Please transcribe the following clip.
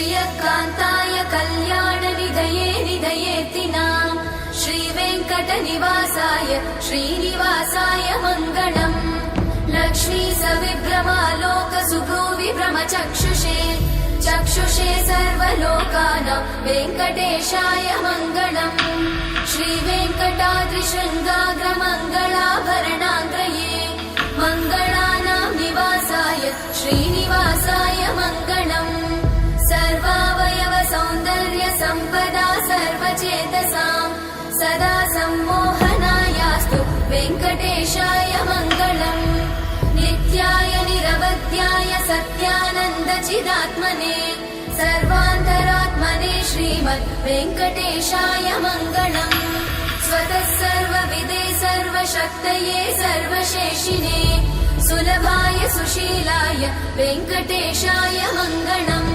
श्रियकान्ताय कल्याणनिधये निधयेतिनाम् श्रीवेङ्कटनिवासाय श्रीनिवासाय मङ्गलम् लक्ष्मी सविभ्रमालोक सुभ्रूविभ्रमचक्षुषे चक्षुषे सर्वलोकानां वेङ्कटेशाय मङ्गलम् श्रीवेङ्कटाद्रिशृङ्गाग्रमङ्गलाभरणाङ्गये मङ्गलानां निवासाय श्रीनिवासाय मङ्गलम् सर्वावयव सौन्दर्य सम्पदा सर्वचेतसां सदा सम्मोहनायास्तु वेङ्कटेशाय मङ्गलम् नित्याय निरवध्याय सत्यानन्दचिदात्मने सर्वान्तरात्मने श्रीमद् वेङ्कटेशाय मङ्गलम् स्वतः सर्वविदे सर्वशक्तये सर्वशेषिने सुलभाय सुशीलाय वेङ्कटेशाय मङ्गलम्।